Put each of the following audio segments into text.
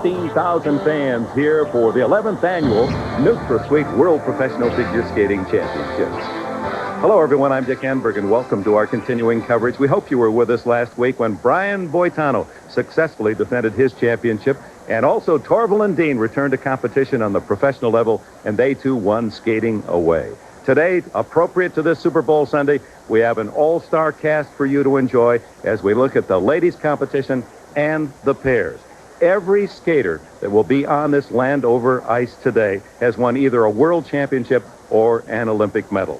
15,000 fans here for the 11th annual NutraSweet World Professional Figure Skating Championships. Hello, everyone. I'm Dick Enberg, and welcome to our continuing coverage. We hope you were with us last week when Brian Boitano successfully defended his championship, and also Torval and Dean returned to competition on the professional level, and they, too, won skating away. Today, appropriate to this Super Bowl Sunday, we have an all-star cast for you to enjoy as we look at the ladies' competition and the pairs. Every skater that will be on this land over ice today has won either a world championship or an Olympic medal.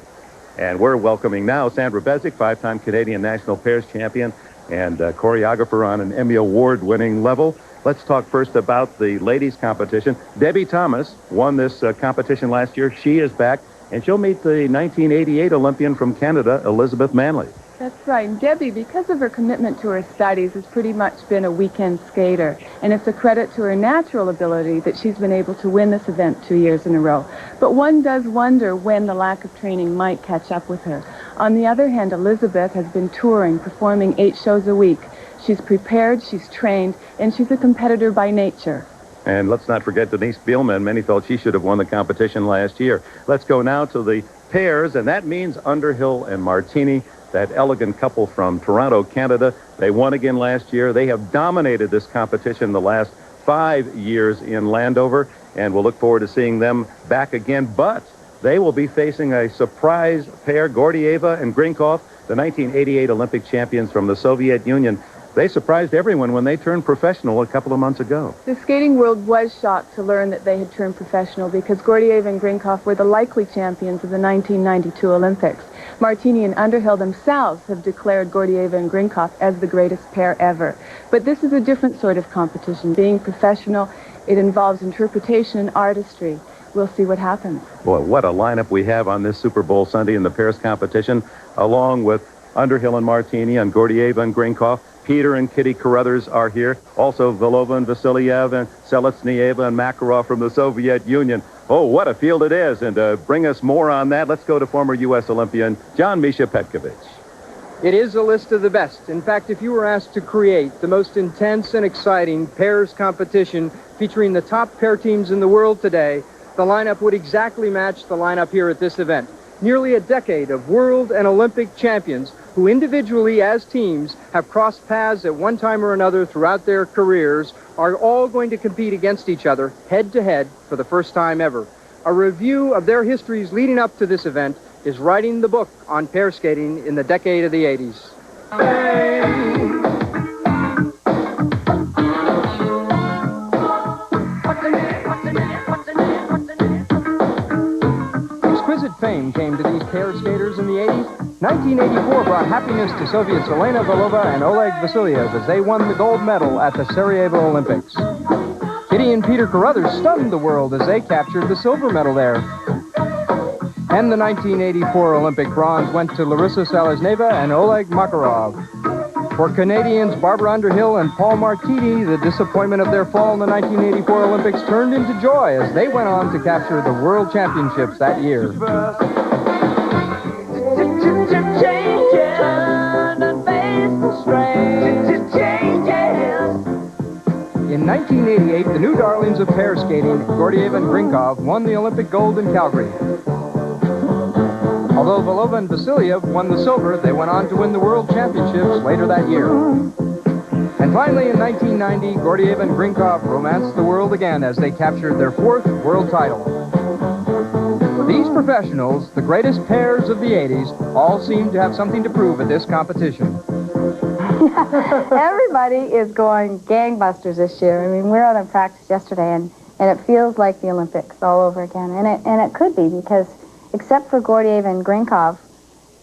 And we're welcoming now Sandra Bezic, five-time Canadian national pairs champion and choreographer on an Emmy Award-winning level. Let's talk first about the ladies' competition. Debbie Thomas won this competition last year. She is back, and she'll meet the 1988 Olympian from Canada, Elizabeth Manley. That's right. And Debbie, because of her commitment to her studies, has pretty much been a weekend skater. And it's a credit to her natural ability that she's been able to win this event 2 years in a row. But one does wonder when the lack of training might catch up with her. On the other hand, Elizabeth has been touring, performing 8 shows a week. She's prepared, she's trained, and she's a competitor by nature. And let's not forget Denise Bielman. Many felt she should have won the competition last year. Let's go now to the pairs, and that means Underhill and Martini, that elegant couple from Toronto, Canada. They won again last year. They have dominated this competition the last 5 years in Landover, and we'll look forward to seeing them back again. But they will be facing a surprise pair, Gordieva and Grinkov, the 1988 Olympic champions from the Soviet Union. They surprised everyone when they turned professional a couple of months ago. The skating world was shocked to learn that they had turned professional because Gordieva and Grinkov were the likely champions of the 1992 Olympics. Martini and Underhill themselves have declared Gordieva and Grinkov as the greatest pair ever. But this is a different sort of competition. Being professional, it involves interpretation and artistry. We'll see what happens. Boy, what a lineup we have on this Super Bowl Sunday in the pairs competition, along with Underhill and Martini and Gordieva and Grinkov. Peter and Kitty Carruthers are here. Also, Vilova and Vasiliev and Seletsnieva and Makarov from the Soviet Union. Oh, what a field it is. And to bring us more on that, let's go to former U.S. Olympian John Misha Petkovich. It is a list of the best. In fact, if you were asked to create the most intense and exciting pairs competition featuring the top pair teams in the world today, the lineup would exactly match the lineup here at this event. Nearly a decade of world and Olympic champions who individually as teams have crossed paths at one time or another throughout their careers are all going to compete against each other head-to-head for the first time ever. A review of their histories leading up to this event is writing the book on pair skating in the decade of the 80s. Exquisite fame came to these pair skaters in the 80s. 1984 brought happiness to Soviets Elena Vilova and Oleg Vasiliev as they won the gold medal at the Sarajevo Olympics. Kitty and Peter Carruthers stunned the world as they captured the silver medal there. And the 1984 Olympic bronze went to Larissa Selezhneva and Oleg Makarov. For Canadians Barbara Underhill and Paul Martini, the disappointment of their fall in the 1984 Olympics turned into joy as they went on to capture the World Championships that year. In 1988, the new darlings of pair skating, Gordieva and Grinkov, won the Olympic gold in Calgary. Although Vilova and Vasiliev won the silver, they went on to win the World Championships later that year. And finally, in 1990, Gordieva and Grinkov romanced the world again as they captured their 4th world title. For these professionals, the greatest pairs of the 80s, all seem to have something to prove at this competition. Everybody is going gangbusters this year. I mean, we're out in practice yesterday, and it feels like the Olympics all over again. And it could be, because except for Gordieva and Grinkov,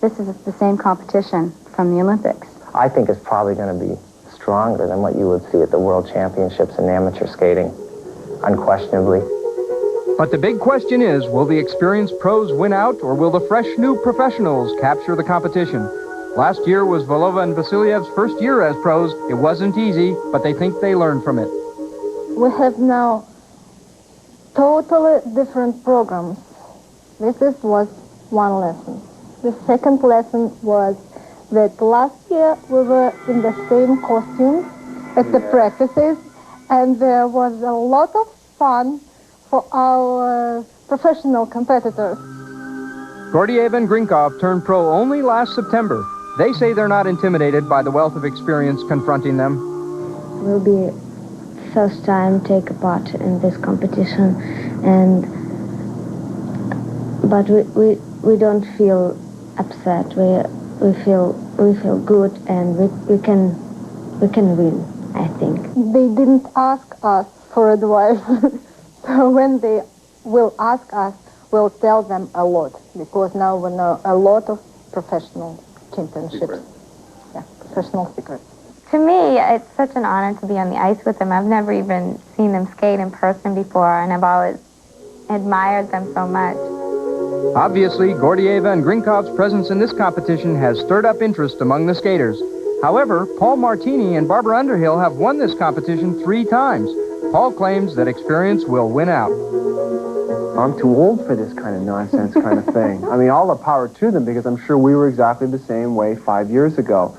this is the same competition from the Olympics. I think it's probably going to be stronger than what you would see at the World Championships in amateur skating, unquestionably. But the big question is, will the experienced pros win out, or will the fresh new professionals capture the competition? Last year was Vilova and Vasiliev's first year as pros. It wasn't easy, but they think they learned from it. We have now totally different programs. This was one lesson. The second lesson was that last year we were in the same costumes at the practices, and there was a lot of fun for our professional competitors. Gordieva and Grinkov turned pro only last September. They say they're not intimidated by the wealth of experience confronting them. It will be first time take a part in this competition, but we don't feel upset. We feel good, and we can win, I think. They didn't ask us for advice, so when they will ask us, we'll tell them a lot, because now we know a lot of professional championships. Yeah, professional secrets. To me, it's such an honor to be on the ice with them. I've never even seen them skate in person before, and I've always admired them so much. Obviously, Gordieva and Grinkov's presence in this competition has stirred up interest among the skaters. However, Paul Martini and Barbara Underhill have won this competition 3 times. Paul claims that experience will win out. I'm too old for this kind of nonsense kind of thing. I mean, all the power to them, because I'm sure we were exactly the same way 5 years ago.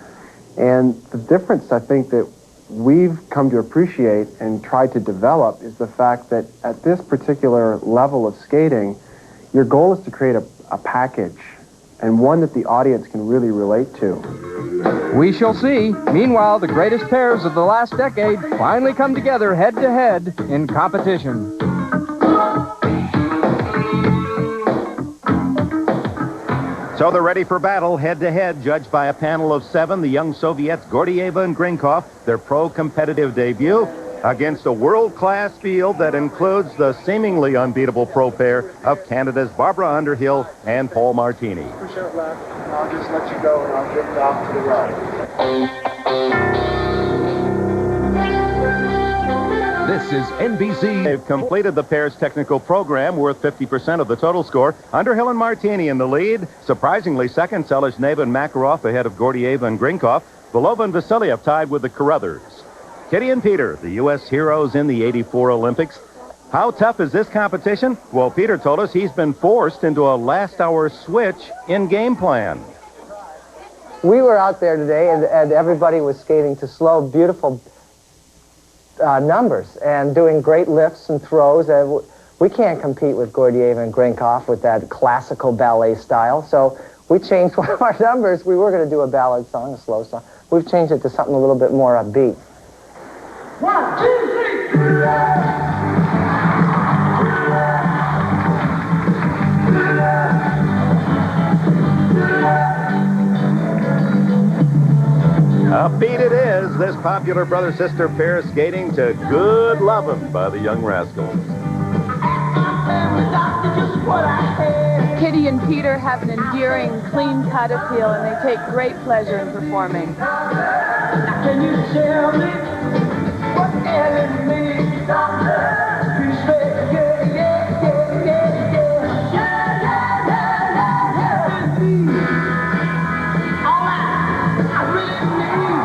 And the difference, I think, that we've come to appreciate and tried to develop is the fact that at this particular level of skating, your goal is to create a package, and one that the audience can really relate to. We shall see. Meanwhile, the greatest pairs of the last decade finally come together head-to-head in competition. So they're ready for battle, head-to-head, judged by a panel of 7. The young Soviets, Gordieva and Grinkov, their pro-competitive debut against a world-class field that includes the seemingly unbeatable pro pair of Canada's Barbara Underhill and Paul Martini. Push out left, and I'll just let you go, and I'll drift off to the right. This is NBC. They've completed the pair's technical program, worth 50% of the total score. Underhill and Martini in the lead. Surprisingly, second, Selezhneva and Makarov ahead of Gordieva and Grinkov. Belova and Vasiliev tied with the Carruthers. Kitty and Peter, the U.S. heroes in the '84 Olympics. How tough is this competition? Well, Peter told us he's been forced into a last-hour switch in game plan. We were out there today, and everybody was skating to slow, beautiful numbers and doing great lifts and throws. We can't compete with Gordieva and Grinkov with that classical ballet style, so we changed one of our numbers. We were going to do a ballad song, a slow song. We've changed it to something a little bit more upbeat. 1, 2, 3. Upbeat it is, this popular brother-sister pair skating to Good Lovin' by the Young Rascals. Kitty and Peter have an endearing, clean-cut appeal, and they take great pleasure in performing. Can you tell me what Ellen means? You say, yeah, yeah, yeah, yeah, yeah. Yeah, yeah, yeah, yeah, yeah. All I really need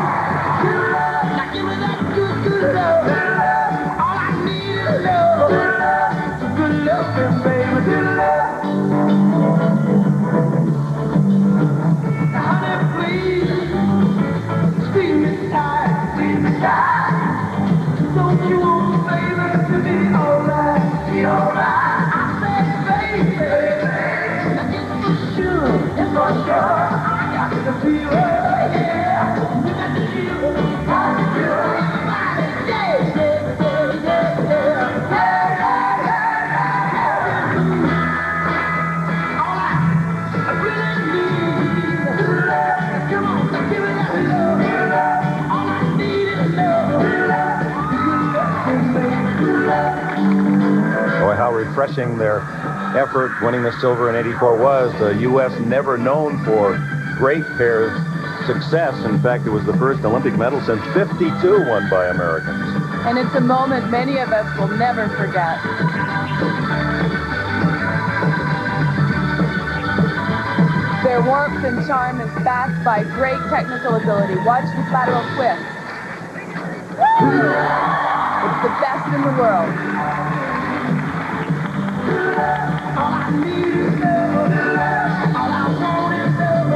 good love. Now give me that good, good love. All I need is love. Good love, baby, good love. Honey, please, squeeze me tight, squeeze me tight. Don't you want, baby, to be alright, be alright? I said, baby, now it's for sure, I got to feel it, yeah. You got to feel it, I feel it, yeah, yeah, yeah, yeah, yeah, yeah, yeah, yeah. All I really need is love. Come on, give me that love. All I need is love. Boy, how refreshing their effort winning the silver in '84 was. The U.S. never known for great pairs success. In fact, it was the first Olympic medal since '52 won by Americans. And it's a moment many of us will never forget. Their warmth and charm is backed by great technical ability. Watch this lateral twist. It's the best in the world. All I need is love. All I want is love.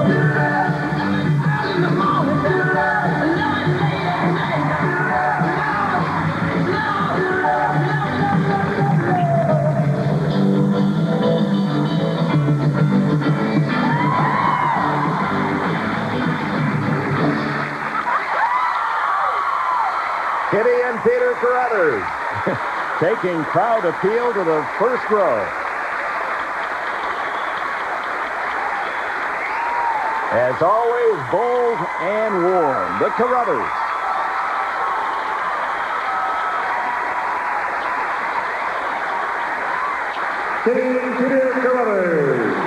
In the morning, love. Love late at night. Love. Crothers taking crowd appeal to the first row. As always, bold and warm, the Carruthers. Team Peter Carruthers.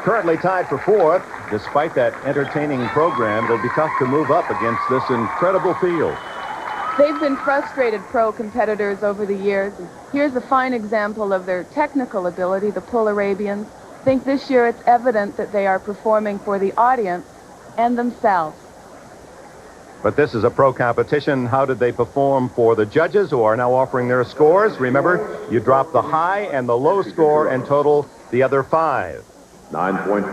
Currently tied for fourth. Despite that entertaining program, it'll be tough to move up against this incredible field. They've been frustrated pro competitors over the years. Here's a fine example of their technical ability, the Pull Arabians. I think this year it's evident that they are performing for the audience and themselves. But this is a pro competition. How did they perform for the judges who are now offering their scores? Remember, you drop the high and the low score and total the other 5. 9.5. 9.5.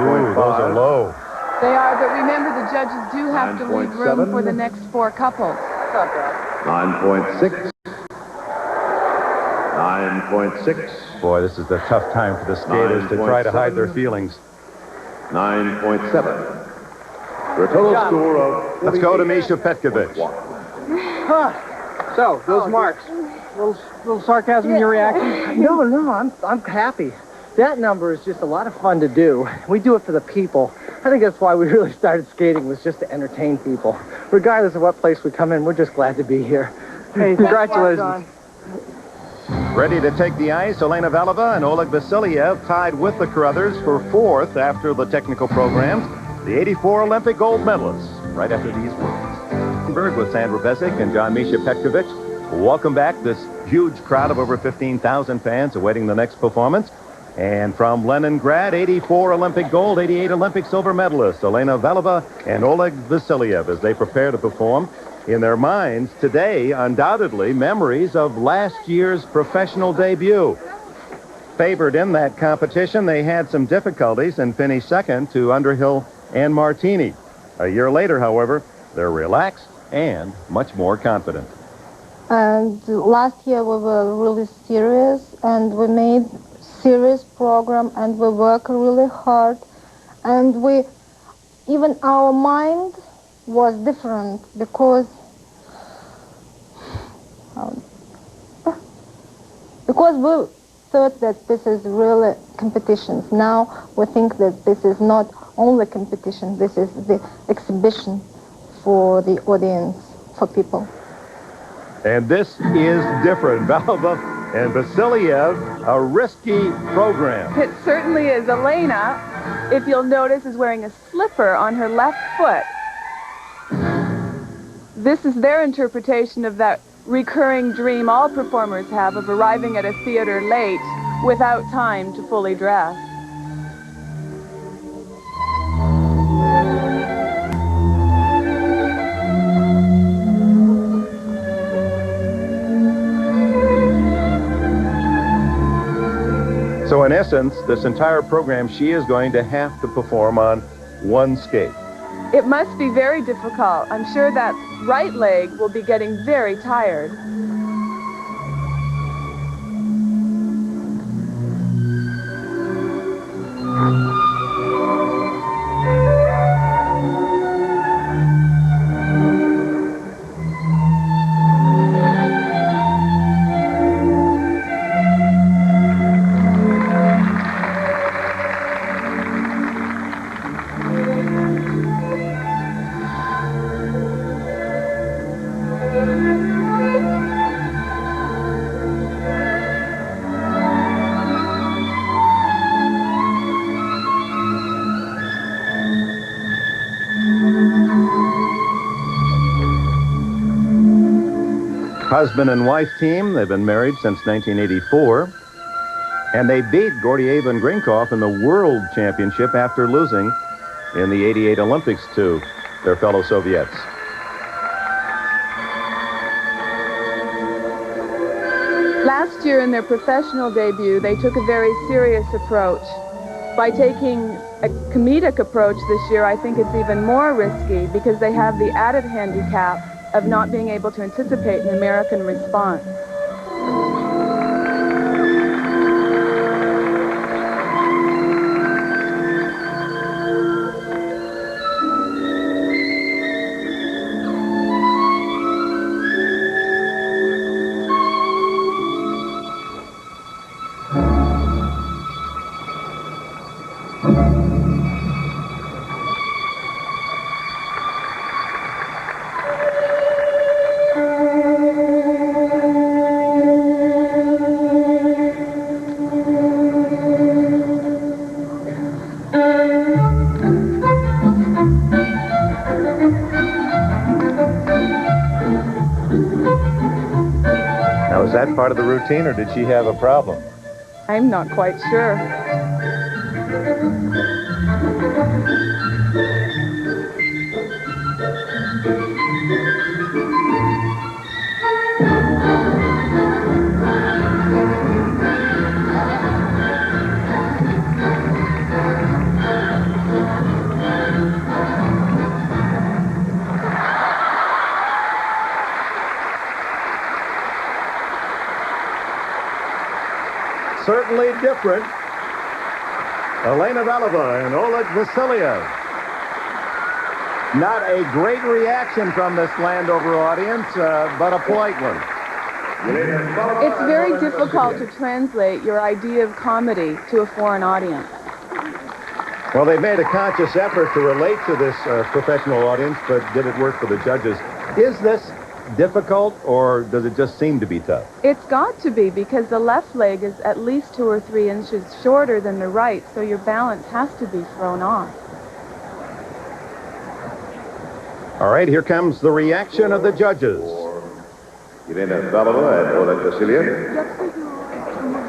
Ooh, those are low. They are, but remember the judges do have to leave room for the next 4 couples. 9.6. 9.6. Boy, this is a tough time for the skaters to try to hide their feelings. 9.7. For a total score of... Let's go to Misha Petkovic. So, those marks. Little sarcasm in your reaction? No, I'm happy. That number is just a lot of fun to do. We do it for the people. I think that's why we really started skating, was just to entertain people. Regardless of what place we come in, we're just glad to be here. Hey, congratulations. Ready to take the ice, Elena Valeva and Oleg Vasiliev tied with the Carruthers for fourth after the technical programs. The 84 Olympic gold medalists right after these words. Berg with Sandra Besic and John Misha Petkovic. Welcome back, this huge crowd of over 15,000 fans awaiting the next performance. And from Leningrad, 84 Olympic gold, 88 Olympic silver medalists, Elena Valeva and Oleg Vasiliev, as they prepare to perform. In their minds today, undoubtedly, memories of last year's professional debut. Favored in that competition, they had some difficulties and finished second to Underhill and Martini. A year later, however, they're relaxed and much more confident. And last year we were really serious, and we made serious program, and we work really hard, and even our mind was different because we thought that this is really competitions. Now we think that this is not only competition, this is the exhibition for the audience, for people. And this is different. Valeva and Vasiliev, a risky program. It certainly is. Elena, if you'll notice, is wearing a slipper on her left foot. This is their interpretation of that recurring dream all performers have of arriving at a theater late without time to fully dress. So in essence, this entire program, she is going to have to perform on one skate. It must be very difficult. I'm sure that right leg will be getting very tired. Husband and wife team. They've been married since 1984. And they beat Gordieva and Grinkov in the World Championship after losing in the 88 Olympics to their fellow Soviets. Last year in their professional debut, they took a very serious approach. By taking a comedic approach this year, I think it's even more risky because they have the added handicap of not being able to anticipate an American response. Now, is that part of the routine, or did she have a problem? I'm not quite sure. Certainly different. Elena Valova and Oleg Vasiliev. Not a great reaction from this Landover audience, but a polite one. It's very difficult to translate your idea of comedy to a foreign audience. Well, they've made a conscious effort to relate to this professional audience, but did it work for the judges? Is this difficult, or does it just seem to be tough? It's got to be, because the left leg is at least 2 or 3 inches shorter than the right, so your balance has to be thrown off. All right, here comes the reaction of the judges. Elena Valova and Oleg Vasiliev.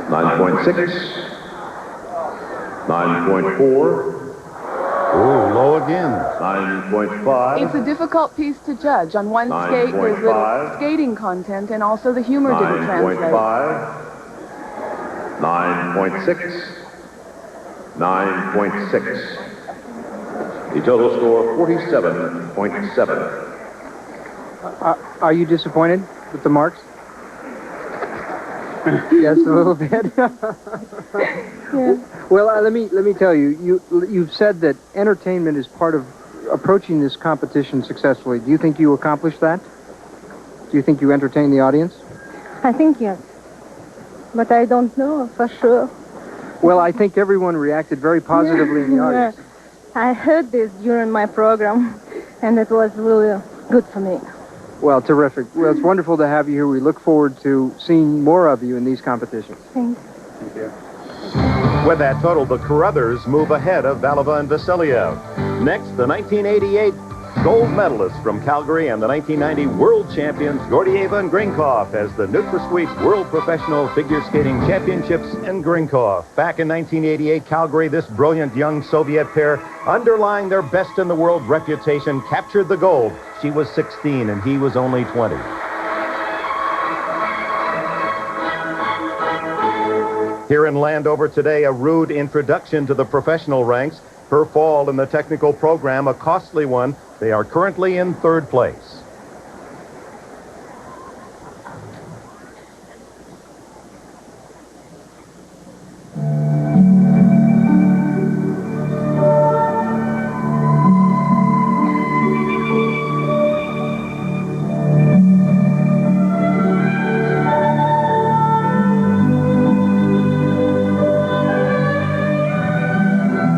9.6. 9.4. Ooh, low again. 9.5. It's a difficult piece to judge. On one skate, there's little skating content, and also the humor didn't translate. 9.5. 9.6. 9.6. The total score, 47.7. Are you disappointed with the marks? Yes, a little bit. Yes. Well, let me tell you, you've said that entertainment is part of approaching this competition successfully. Do you think you accomplished that? Do you think you entertained the audience? I think yes. But I don't know for sure. Well, I think everyone reacted very positively in the audience. I heard this during my program, and it was really good for me. Well, terrific. Well, it's wonderful to have you here. We look forward to seeing more of you in these competitions. Thanks. Thank you. With that total, the Carruthers move ahead of Valova and Vasiliev. Next, the 1988 gold medalists from Calgary and the 1990 world champions Gordieva and Grinkov as the NutraSweet World Professional Figure Skating Championships in Grinkov. Back in 1988 Calgary, this brilliant young Soviet pair, underlying their best in the world reputation, captured the gold. She was 16 and he was only 20. Here in Landover today, a rude introduction to the professional ranks. Her fall in the technical program, a costly one. They are currently in 3rd place.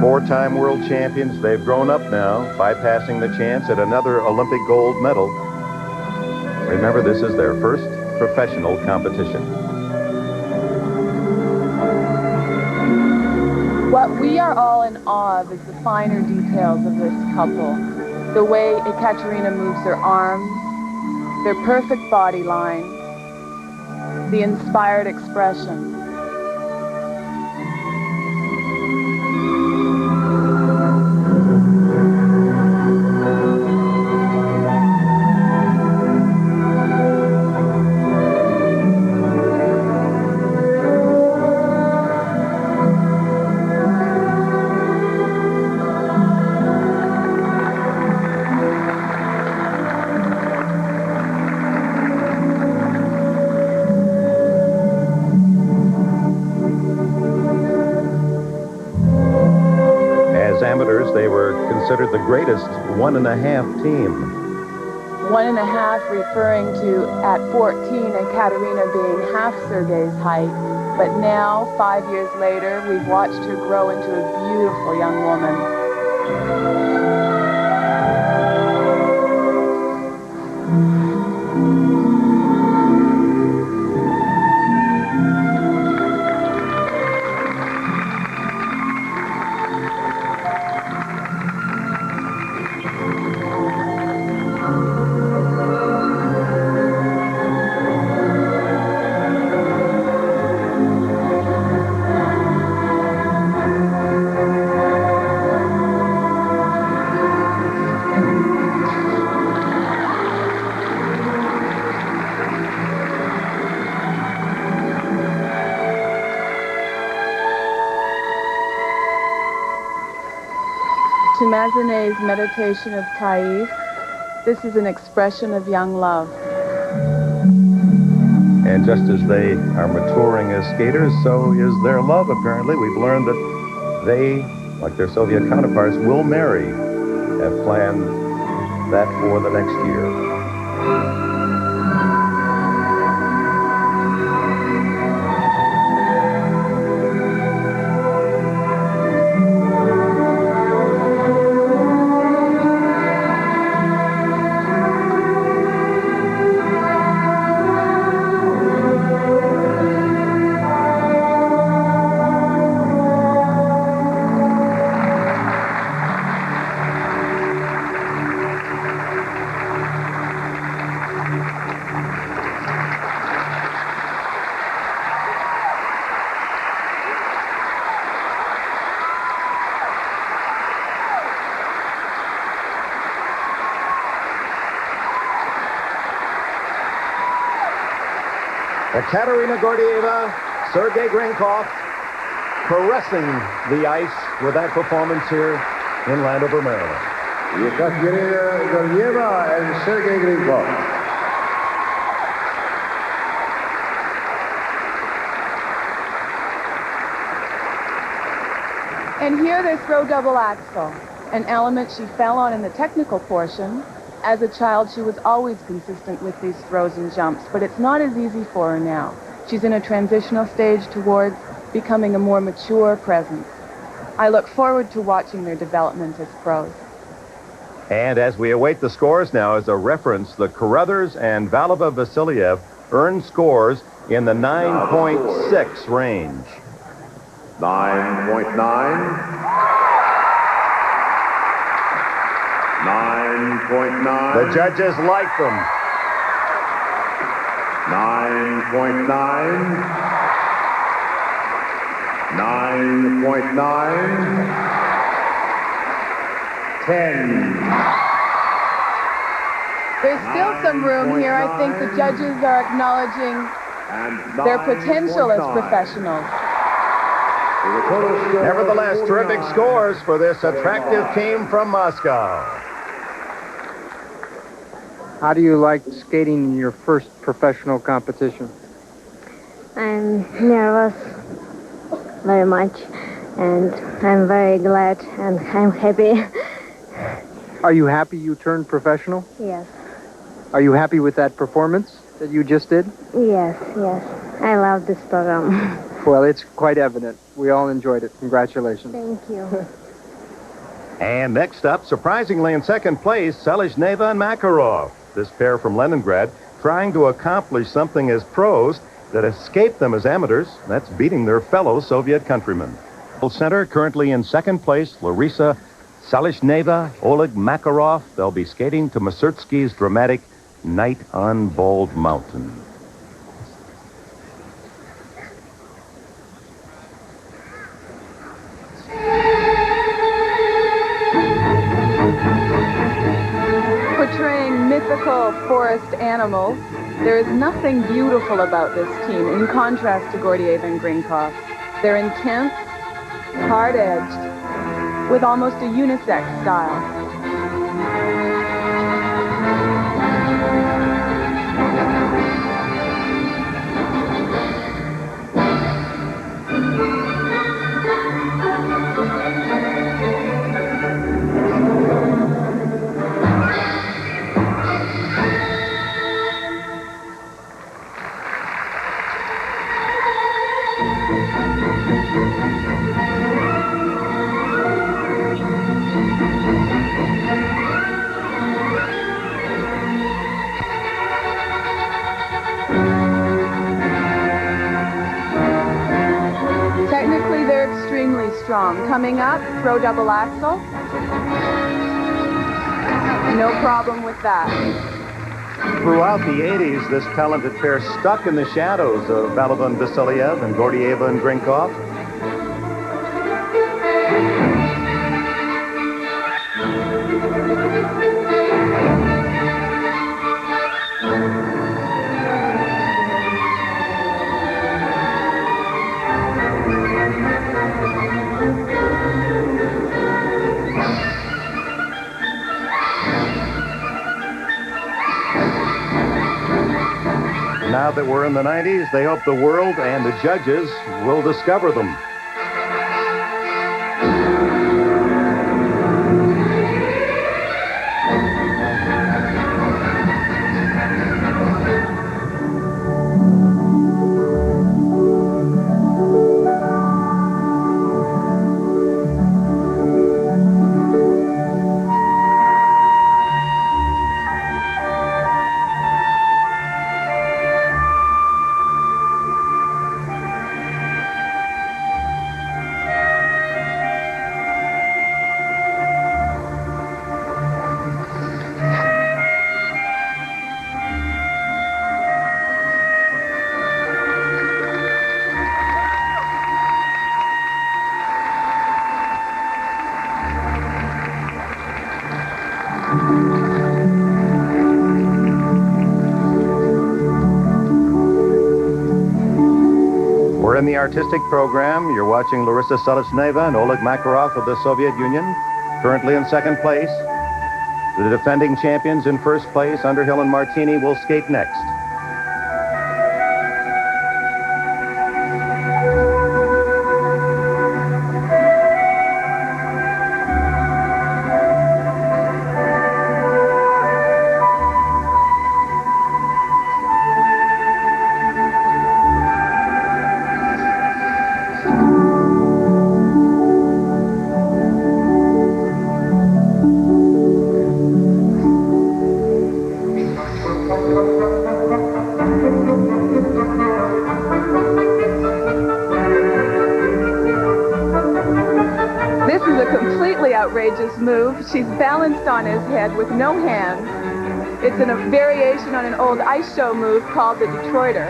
Four-time world champions, they've grown up now, bypassing the chance at another Olympic gold medal. Remember, this is their first professional competition. What we are all in awe of is the finer details of this couple. The way Ekaterina moves her arms, their perfect body line, the inspired expression. They were considered the greatest 1.5 team. 1.5 referring to, at 14, Ekaterina being half Sergei's height, But now, 5 years later, we've watched her grow into a beautiful young woman. To Mazenet's meditation of Taif, this is an expression of young love. And just as they are maturing as skaters, so is their love, apparently. We've learned that they, like their Soviet counterparts, will marry. Have planned that for the next year. Katerina Gordieva, Sergei Grinkov, caressing the ice with that performance here in Landover, Maryland. Katerina Gordieva and Sergei Grinkov. And here they throw double axel, an element she fell on in the technical portion. As a child, she was always consistent with these throws and jumps, but it's not as easy for her now. She's in a transitional stage towards becoming a more mature presence. I look forward to watching their development as pros. And as we await the scores now, as a reference, the Carruthers and Valova Vasiliev earned scores in the 9.6 range. 9.9. 9.9. The judges like them. 9.9. 9.9. 10. There's still some room here. I think the judges are acknowledging their potential as professionals. Nevertheless, terrific scores for this attractive team from Moscow. How do you like skating in your first professional competition? I'm nervous very much, and I'm very glad, and I'm happy. Are you happy you turned professional? Yes. Are you happy with that performance that you just did? Yes, yes. I love this program. Well, it's quite evident. We all enjoyed it. Congratulations. Thank you. And next up, surprisingly in second place, Selezhneva and Makarov. This pair from Leningrad trying to accomplish something as pros that escaped them as amateurs. That's beating their fellow Soviet countrymen. Center currently in second place, Larisa Selezhneva, Oleg Makarov. They'll be skating to Mussorgsky's dramatic Night on Bald Mountain. Portraying mythical forest animals, there is nothing beautiful about this team in contrast to Gordieva and Grinkov. They're intense, hard-edged, with almost a unisex style. Technically, they're extremely strong. Coming up, throw double axel. No problem with that. Throughout the 80s, this talented pair stuck in the shadows of Balaban Vasilyev and Gordieva and Grinkov. Now that we're in the 90s, they hope the world and the judges will discover them. We're in the artistic program. You're watching Larissa Selesneva and Oleg Makarov of the Soviet Union, currently in second place. The defending champions in first place, Underhill and Martini, will skate next. This is a completely outrageous move. She's balanced on his head with no hands. It's a variation on an old ice show move called the Detroiter.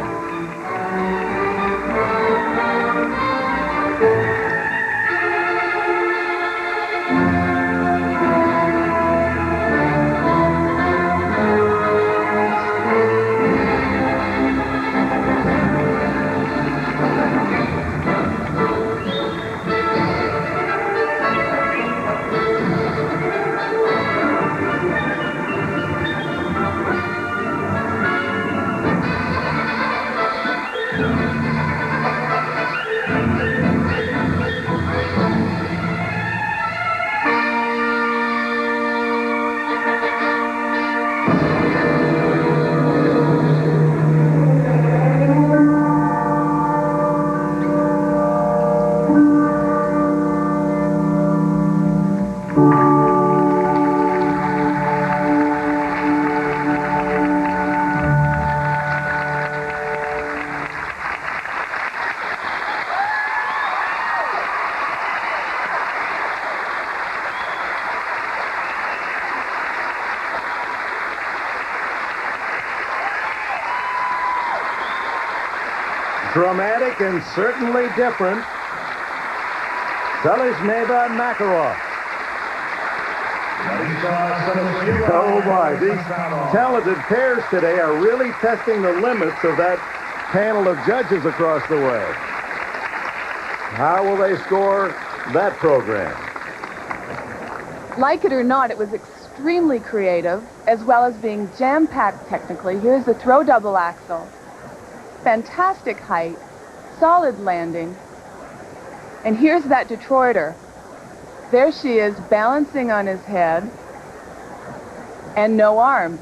Dramatic and certainly different. Selesneva and Makarov. Oh my, these talented pairs today are really testing the limits of that panel of judges across the way. How will they score that program? Like it or not, it was extremely creative, as well as being jam-packed technically. Here's the throw double axel. Fantastic height, solid landing. And here's that Detroiter. There she is, balancing on his head, and no arms.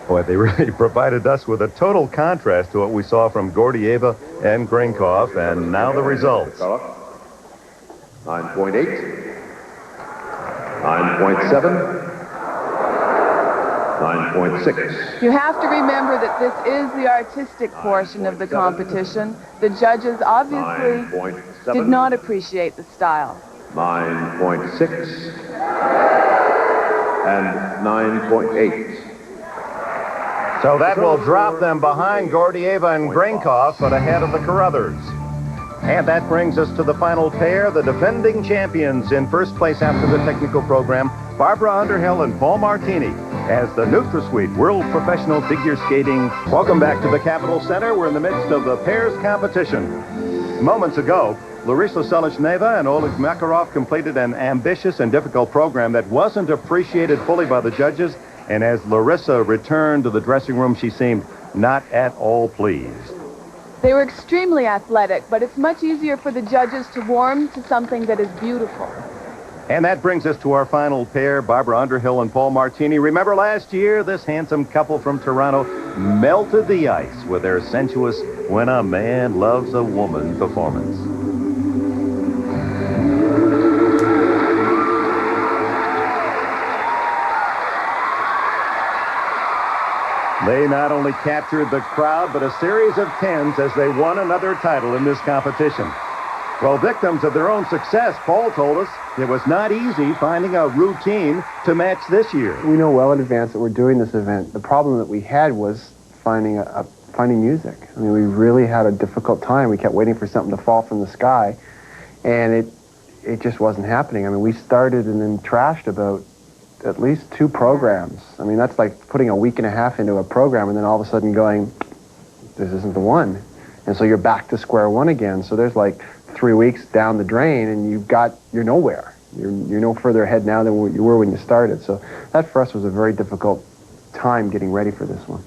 Boy, they really provided us with a total contrast to what we saw from Gordieva and Grinkov, and now the results. 9.8, 9.7, 9.6. You have to remember that this is the artistic portion of the competition. The judges obviously 9.7, did not appreciate the style. 9.6, and 9.8. So that will drop them behind Gordieva and Grinkov, but ahead of the Carruthers. And that brings us to the final pair, the defending champions in first place after the technical program, Barbara Underhill and Paul Martini, as the NutraSweet World Professional Figure Skating. Welcome back to the Capitol Center. We're in the midst of the pairs competition. Moments ago, Larissa Seleshneva and Oleg Makarov completed an ambitious and difficult program that wasn't appreciated fully by the judges. And as Larissa returned to the dressing room, she seemed not at all pleased. They were extremely athletic, but it's much easier for the judges to warm to something that is beautiful. And that brings us to our final pair, Barbara Underhill and Paul Martini. Remember last year, this handsome couple from Toronto melted the ice with their sensuous When a Man Loves a Woman performance. They not only captured the crowd, but a series of tens as they won another title in this competition. Well, victims of their own success, Paul told us it was not easy finding a routine to match this year. We know well in advance that we're doing this event. The problem that we had was finding music. I mean, we really had a difficult time. We kept waiting for something to fall from the sky, and it just wasn't happening. I mean, we started and then trashed about at least 2 programs. I mean, that's like putting a week and a half into a program and then all of a sudden going, this isn't the one. And so you're back to square one again. So there's like 3 weeks down the drain and you're nowhere. You're no further ahead now than you were when you started. So that for us was a very difficult time getting ready for this one.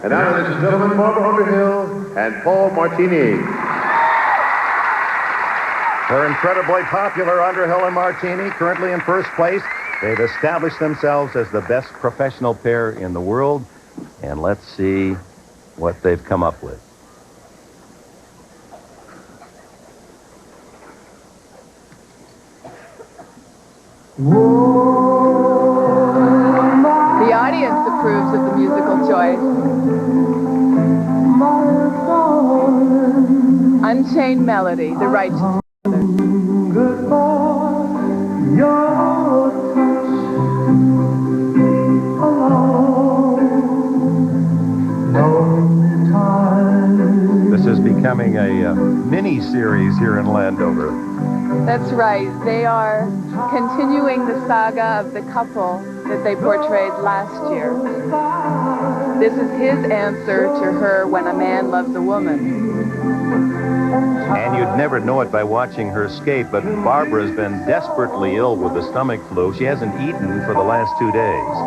And now, ladies and gentlemen, Barbara Underhill and Paul Martini. They're incredibly popular, Underhill and Martini, currently in first place. They've established themselves as the best professional pair in the world. And let's see what they've come up with. The audience approves of the musical choice. Unchained Melody, the Righteous Brothers. This is becoming a mini-series here in Landover. That's right. They are continuing the saga of the couple that they portrayed last year. This is his answer to her When a Man Loves a Woman. And you'd never know it by watching her skate, but Barbara has been desperately ill with the stomach flu. She hasn't eaten for the last 2 days.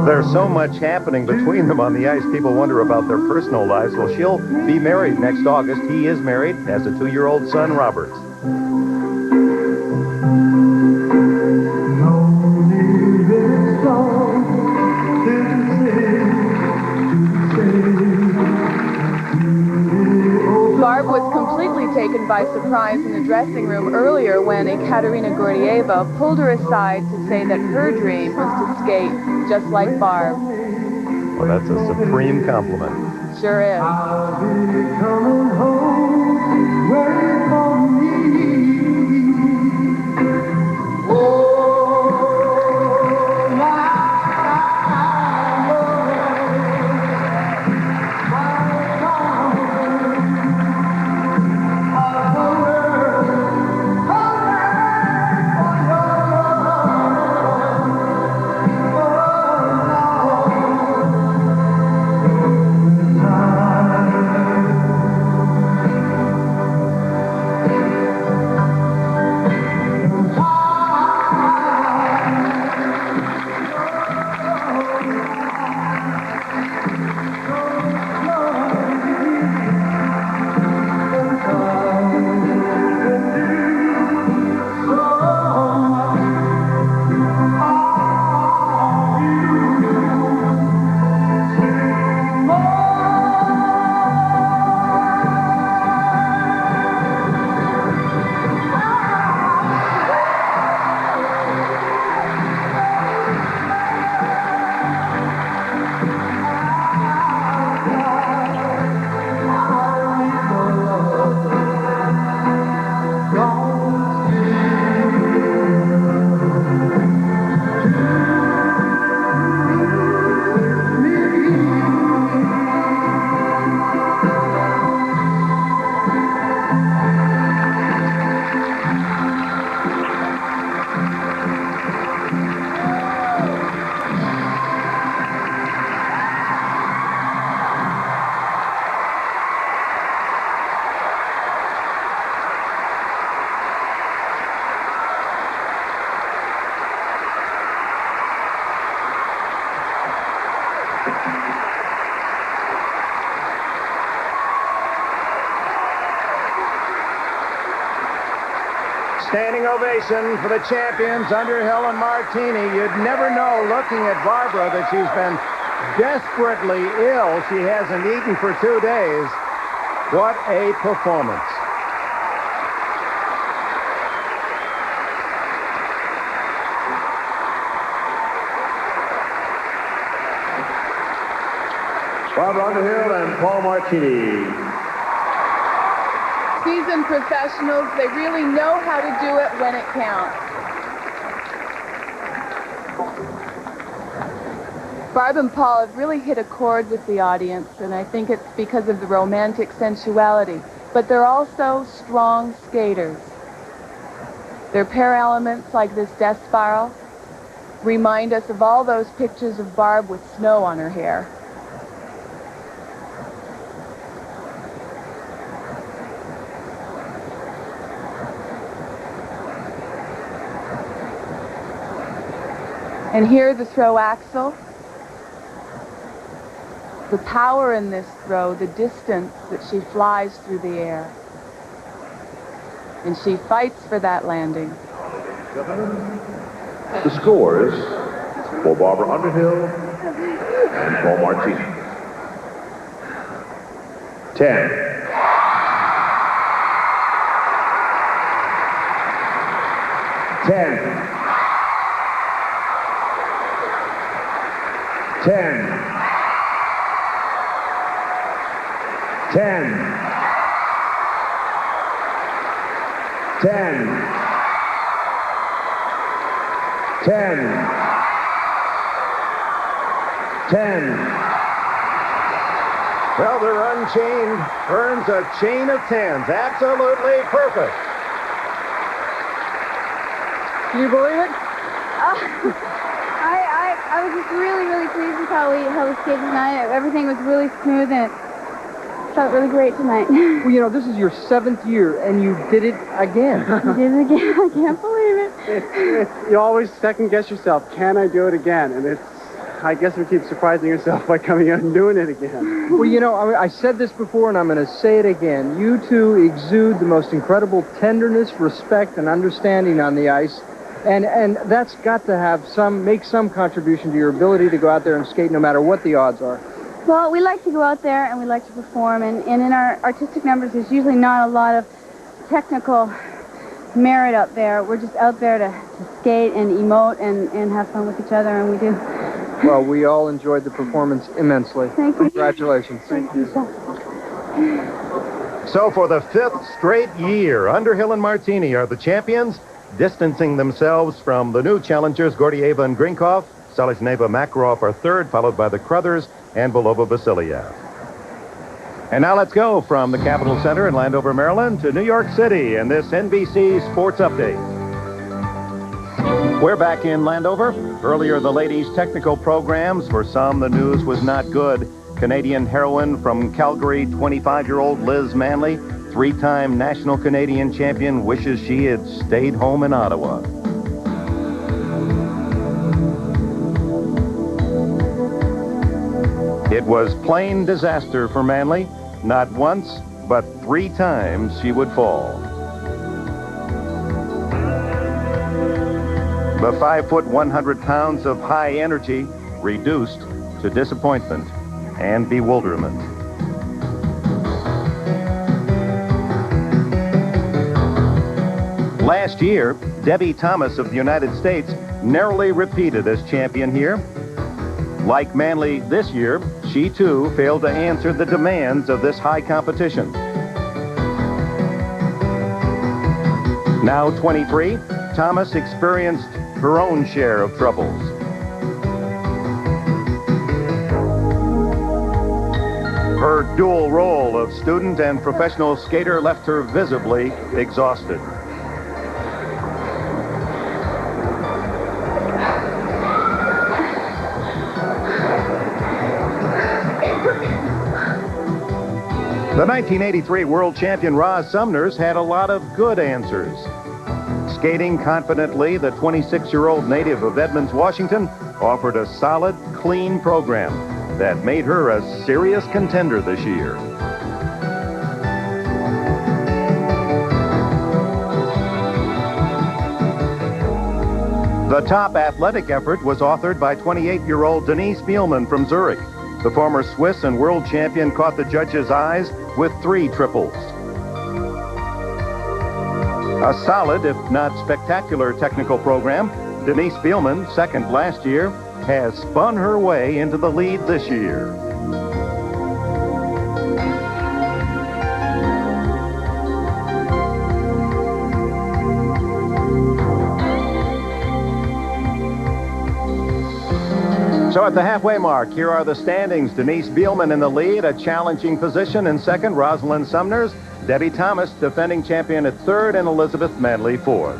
There's so much happening between them on the ice, people wonder about their personal lives. Well, she'll be married next August. He is married, has a 2-year-old son, Robert. Barb was completely taken by surprise in the dressing room earlier when Ekaterina Gordieva pulled her aside to say that her dream was to skate just like Barb. Well, that's a supreme compliment. Sure is. Standing ovation for the champions, Underhill and Martini. You'd never know, looking at Barbara, that she's been desperately ill. She hasn't eaten for 2 days. What a performance. Barbara Underhill and Paul Martini. Seasoned professionals, they really know how to do it when it counts. Barb and Paul have really hit a chord with the audience, and I think it's because of the romantic sensuality. But they're also strong skaters. Their pair elements, like this death spiral, remind us of all those pictures of Barb with snow on her hair. And here, the throw axel. The power in this throw, the distance that she flies through the air. And she fights for that landing. The scores for Barbara Underhill and Paul Martini. 10. 10. 10. 10. 10. 10. 10. Well, they're unchained. Earns a chain of 10s. Absolutely perfect. Can you believe it? I was just really, really pleased with how we skated tonight. Everything was really smooth and it felt really great tonight. Well, you know, this is your 7th year, and you did it again. You did it again. I can't believe it. You always second guess yourself, can I do it again? And I guess we keep surprising yourself by coming out and doing it again. Well, you know, I said this before, and I'm going to say it again. You two exude the most incredible tenderness, respect, and understanding on the ice. And that's got to make some contribution to your ability to go out there and skate no matter what the odds are. Well, we like to go out there and we like to perform, and in our artistic numbers, there's usually not a lot of technical merit up there. We're just out there to skate and emote and have fun with each other, and we do. Well, we all enjoyed the performance immensely. Thank you. Congratulations. Thank you. So for the 5th straight year, Underhill and Martini are the champions, distancing themselves from the new challengers, Gordieva and Grinkov. Selezhneva, Makarov are third, followed by the Crothers and Belova Vasilyev. And now let's go from the Capitol Center in Landover, Maryland to New York City in this NBC Sports Update. We're back in Landover. Earlier, the ladies' technical programs. For some, the news was not good. Canadian heroine from Calgary, 25-year-old Liz Manley, 3-time national Canadian champion, wishes she had stayed home in Ottawa. It was plain disaster for Manley. Not once, but 3 times she would fall. The 5 foot, 100 pounds of high energy reduced to disappointment and bewilderment. Last year, Debbie Thomas of the United States narrowly repeated as champion here. Like Manley this year, she too failed to answer the demands of this high competition. Now 23, Thomas experienced her own share of troubles. Her dual role of student and professional skater left her visibly exhausted. The 1983 world champion Roz Sumners had a lot of good answers. Skating confidently, the 26-year-old native of Edmonds, Washington, offered a solid, clean program that made her a serious contender this year. The top athletic effort was authored by 28-year-old Denise Bielmann from Zurich. The former Swiss and world champion caught the judges' eyes with 3 triples. A solid, if not spectacular, technical program. Denise Bielmann, second last year, has spun her way into the lead this year. So at the halfway mark, here are the standings. Denise Bielmann in the lead, a challenging position in second. Rosalind Sumners, Debbie Thomas, defending champion at third, and Elizabeth Manley fourth.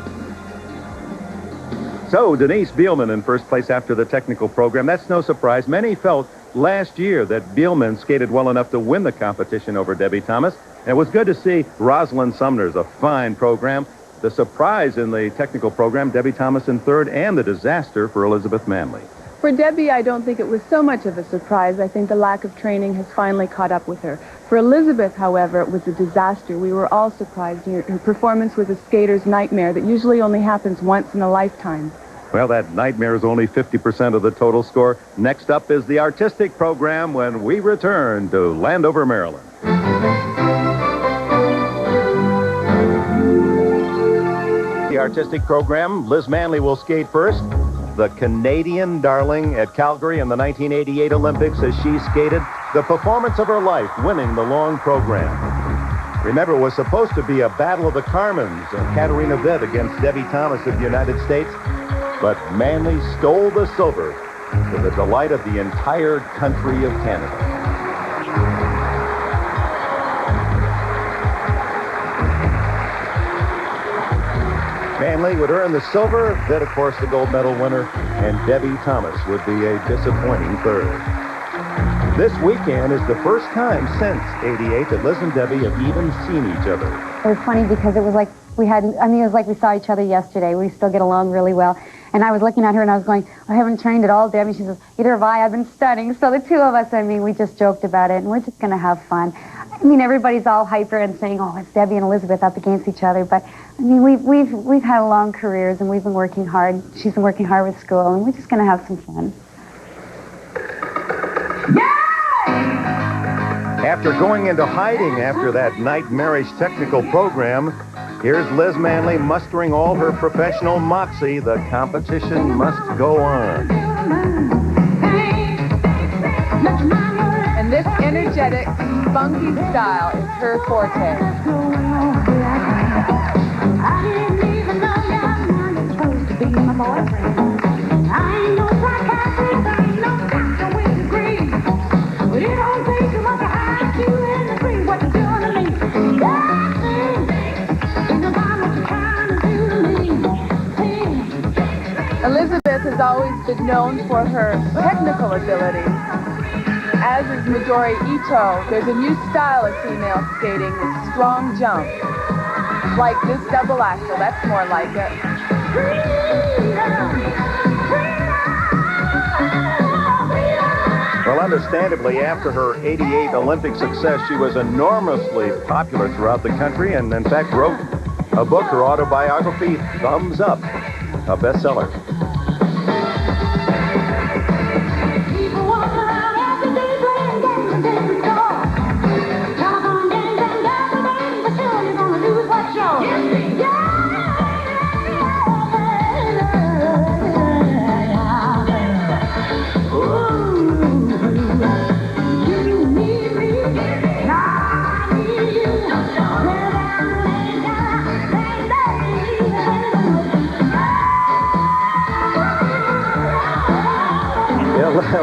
So Denise Bielmann in first place after the technical program. That's no surprise. Many felt last year that Bielmann skated well enough to win the competition over Debbie Thomas. And it was good to see Rosalind Sumners, a fine program. The surprise in the technical program, Debbie Thomas in third, and the disaster for Elizabeth Manley. For Debbie, I don't think it was so much of a surprise. I think the lack of training has finally caught up with her. For Elizabeth, however, it was a disaster. We were all surprised. Her performance was a skater's nightmare that usually only happens once in a lifetime. Well, that nightmare is only 50% of the total score. Next up is the artistic program when we return to Landover, Maryland. The artistic program, Liz Manley will skate first. The Canadian darling at Calgary in the 1988 Olympics as she skated the performance of her life, winning the long program. Remember, it was supposed to be a battle of the Carmens, Katarina Witt against Debbie Thomas of the United States, but Manley stole the silver to the delight of the entire country of Canada. Manley would earn the silver, then, of course, the gold medal winner, and Debbie Thomas would be a disappointing third. This weekend is the first time since '88 that Liz and Debbie have even seen each other. It was funny because it was like it was like we saw each other yesterday. We still get along really well. And I was looking at her and I was going, I haven't trained at all, Debbie. She says, either have I. I've been studying. So the two of us, we just joked about it, and we're just going to have fun. Everybody's all hyper and saying, oh, it's Debbie and Elizabeth up against each other. But, we've had long careers, and we've been working hard. She's been working hard with school, and we're just going to have some fun. After going into hiding after that nightmarish technical program, here's Liz Manley mustering all her professional moxie. The competition must go on. And this energetic, funky style is her forte. I didn't even know young man was supposed to be my boyfriend. I ain't no psychiatrist, I ain't no doctor with a degree. But it don't take too much to hide you in the tree. What you doing to me? Think about what you're trying to do to me. Elizabeth has always been known for her technical ability. As is Midori Ito, there's a new style of female skating with strong jumps. Like this double axel, that's more like it. Well, understandably, after her '88 Olympic success, she was enormously popular throughout the country and, in fact, wrote a book, her autobiography, Thumbs Up, a bestseller.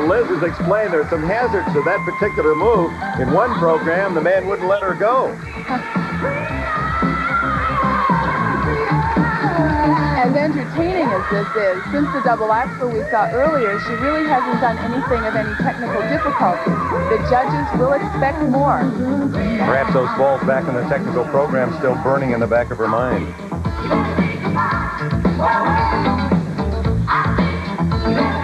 Liz has explained there's some hazards to that particular move. In one program, the man wouldn't let her go. As entertaining as this is, since the double axel we saw earlier, she really hasn't done anything of any technical difficulty. The judges will expect more. Perhaps those falls back in the technical program still burning in the back of her mind. Oh, yeah.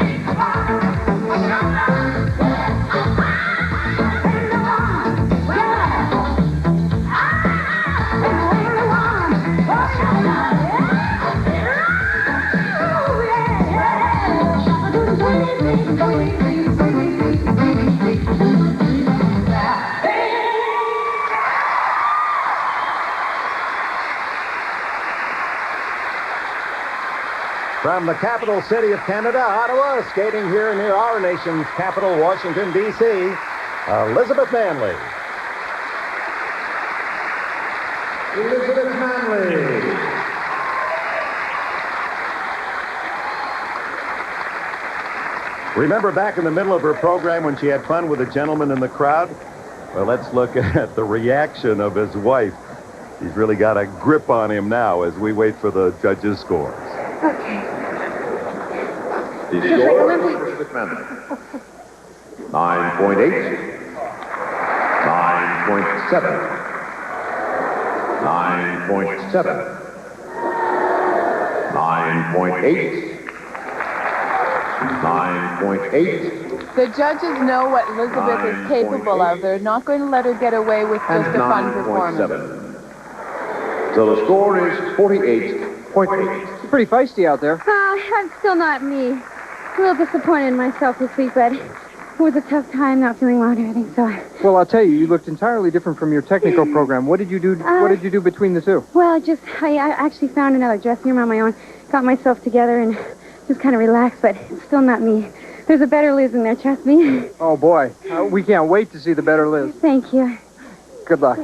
From the capital city of Canada, Ottawa, skating here near our nation's capital, Washington, D.C., Elizabeth Manley. Elizabeth Manley. Remember back in the middle of her program when she had fun with a gentleman in the crowd? Well, let's look at the reaction of his wife. He's really got a grip on him now as we wait for the judges' scores. Okay. The score, Elizabeth Manley. 9.8. 9.7. 9.7. 9.8. 9.8. The judges know what Elizabeth is capable of. They're not going to let her get away with just a fun performance. 9.7. So the score is 48.8. It's pretty feisty out there. Oh, I'm still not me. A little disappointed in myself this week, but it was a tough time not feeling well and everything, so... Well, I'll tell you, you looked entirely different from your technical program. What did you do? What did you do between the two? Well, I actually found another dressing room on my own, got myself together, and just kind of relaxed, but it's still not me. There's a better Liz in there, trust me. Oh, boy. We can't wait to see the better Liz. Thank you. Good luck.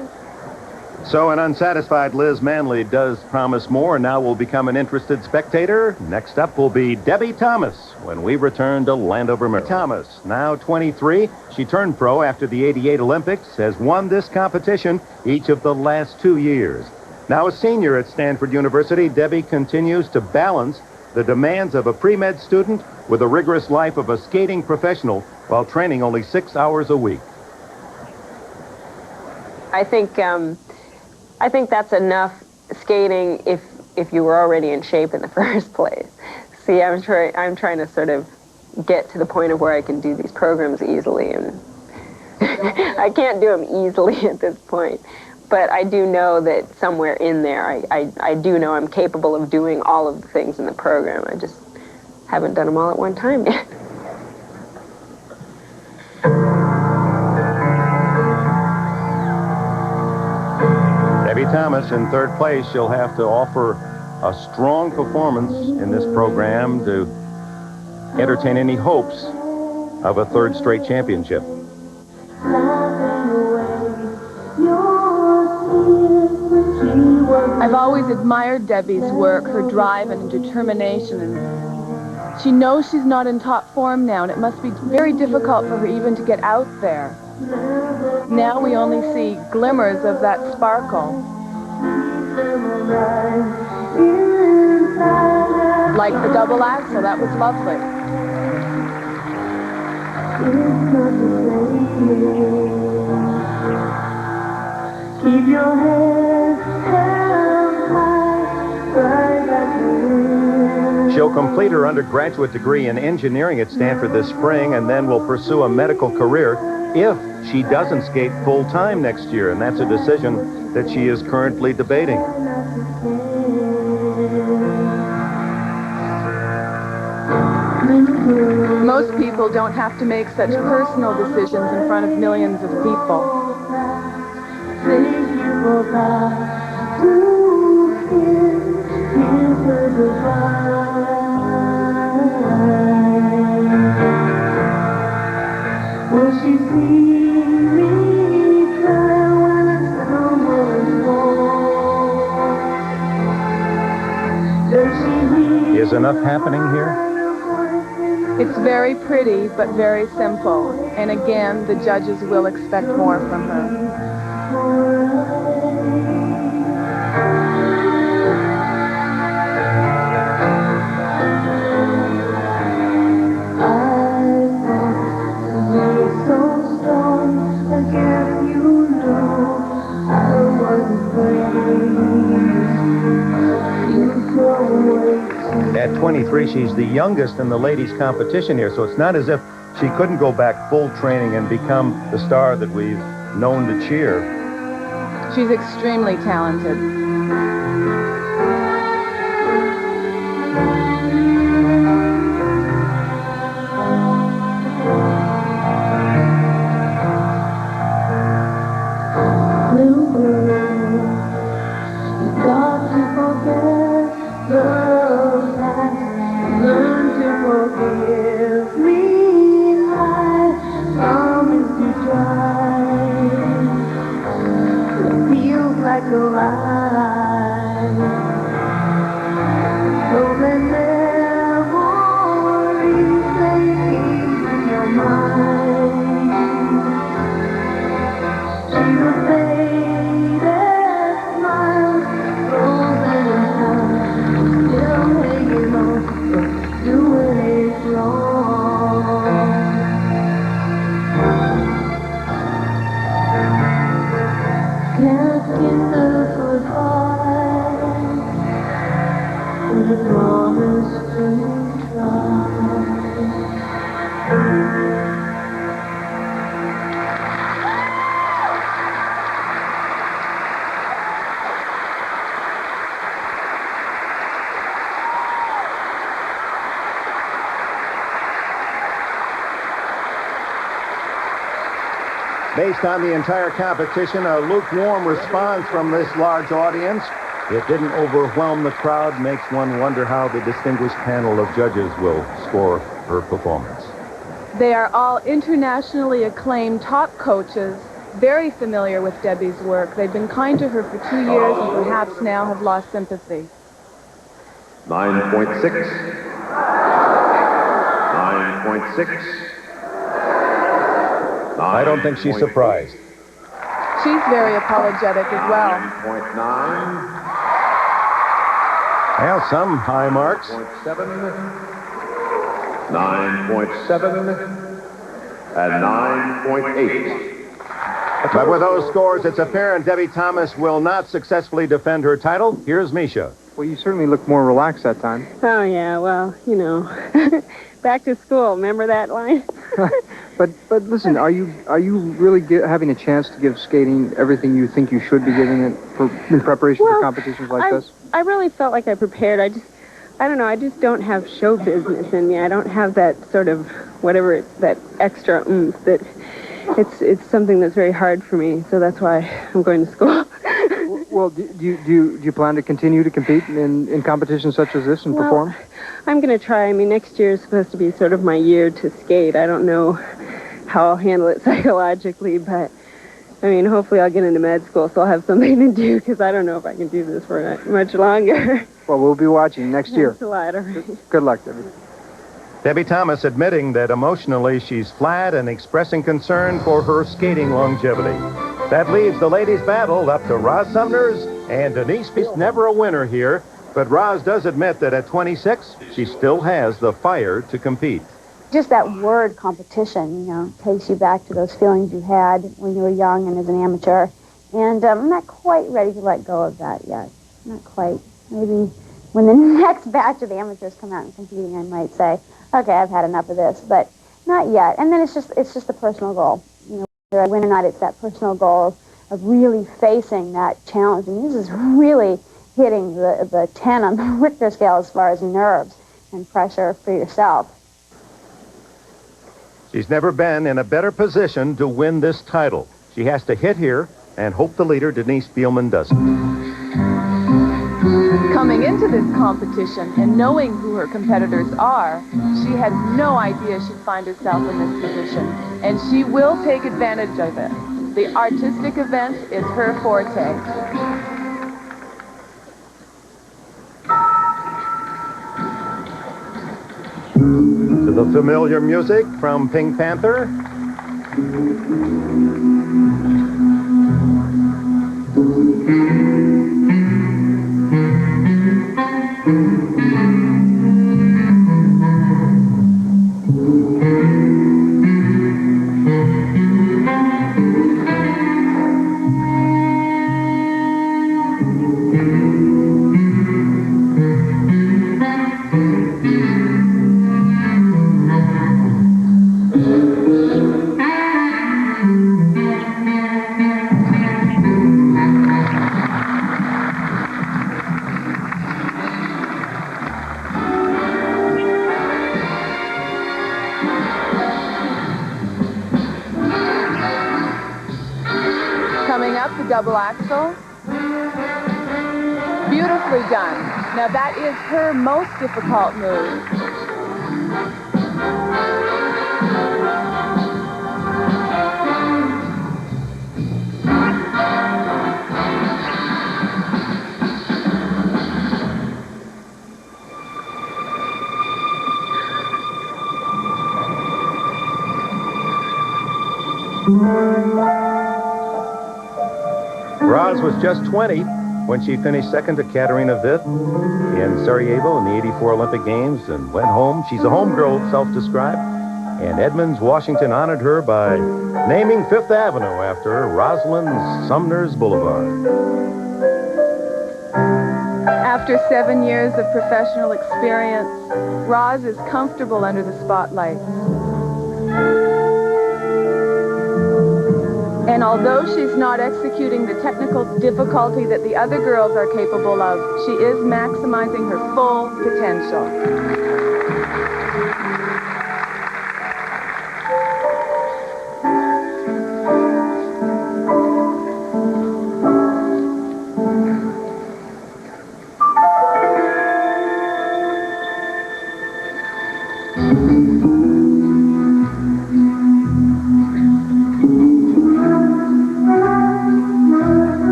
So an unsatisfied Liz Manley does promise more and now will become an interested spectator. Next up will be Debbie Thomas when we return to Landover, Maryland. Thomas, now 23. She turned pro after the '88 Olympics, has won this competition each of the last 2 years. Now a senior at Stanford University, Debbie continues to balance the demands of a pre-med student with the rigorous life of a skating professional while training only 6 hours a week. I think that's enough skating if you were already in shape in the first place. See, I'm trying to sort of get to the point of where I can do these programs easily, and I can't do them easily at this point. But I do know that somewhere in there, I do know I'm capable of doing all of the things in the program. I just haven't done them all at one time yet. Debbie Thomas in third place. She'll have to offer a strong performance in this program to entertain any hopes of a third straight championship. I've always admired Debbie's work, her drive and determination. And she knows she's not in top form now, and it must be very difficult for her even to get out there. Now we only see glimmers of that sparkle. Like the double axel, that was lovely. Keep your head held high, right back here. She'll complete her undergraduate degree in engineering at Stanford this spring and then will pursue a medical career if she doesn't skate full-time next year, and that's a decision that she is currently debating. Most people don't have to make such personal decisions in front of millions of people. Will she see me cry when I stumble and fall? Does she hear? Is enough happening here? It's very pretty, but very simple. And again, the judges will expect more from her. At 23, she's the youngest in the ladies' competition here, so it's not as if she couldn't go back full training and become the star that we've known to cheer. She's extremely talented. Little girl, you got to forget the past Based on the entire competition, a lukewarm response from this large audience. It didn't overwhelm the crowd, makes one wonder how the distinguished panel of judges will score her performance. They are all internationally acclaimed top coaches, very familiar with Debbie's work. They've been kind to her for 2 years and perhaps now have lost sympathy. 9.6. 9.6. I don't think she's surprised. She's very apologetic as well. 9.9. Well, some high marks. 9.7. 9.7. And 9.8. But with those scores, it's apparent Debbie Thomas will not successfully defend her title. Here's Misha. Well, you certainly looked more relaxed that time. Oh, yeah, well, you know, back to school. Remember that line? But listen, are you really having a chance to give skating everything you think you should be giving it in preparation for competitions like this? I really felt like I prepared. I don't know, I just don't have show business in me. I don't have that sort of, that extra oomph that it's something that's very hard for me, so that's why I'm going to school. Well, do you plan to continue to compete in competitions such as this and perform? I'm going to try. I mean, next year is supposed to be sort of my year to skate. I don't know how I'll handle it psychologically, but I mean, hopefully I'll get into med school, so I'll have something to do, because I don't know if I can do this for much longer. Well, we'll be watching next year. Thanks a lot. Good luck, Debbie. Debbie Thomas admitting that emotionally she's flat and expressing concern for her skating longevity. That leaves the ladies' battle up to Roz Sumner's and Denise. She's never a winner here, but Roz does admit that at 26, she still has the fire to compete. Just that word competition, takes you back to those feelings you had when you were young and as an amateur. And I'm not quite ready to let go of that yet. Not quite. Maybe when the next batch of amateurs come out and competing, I might say, okay, I've had enough of this, but not yet. And then it's just a personal goal. Whether I win or not, it's that personal goal of really facing that challenge. And this is really hitting the 10 on the Richter scale as far as nerves and pressure for yourself. She's never been in a better position to win this title. She has to hit here and hope the leader, Denise Spielman, doesn't. Coming into this competition and knowing who her competitors are, she had no idea she'd find herself in this position. And she will take advantage of it. The artistic event is her forte. To the familiar music from Pink Panther. Coming up, the double axel. Beautifully done. Now that is her most difficult move. Roz was just 20 when she finished second to Katarina Witt in Sarajevo in the '84 Olympic Games and went home. She's a homegirl, self-described. And Edmonds, Washington honored her by naming Fifth Avenue after Rosalind Sumner's Boulevard. After 7 years of professional experience, Roz is comfortable under the spotlight. And although she's not executing the technical difficulty that the other girls are capable of, she is maximizing her full potential.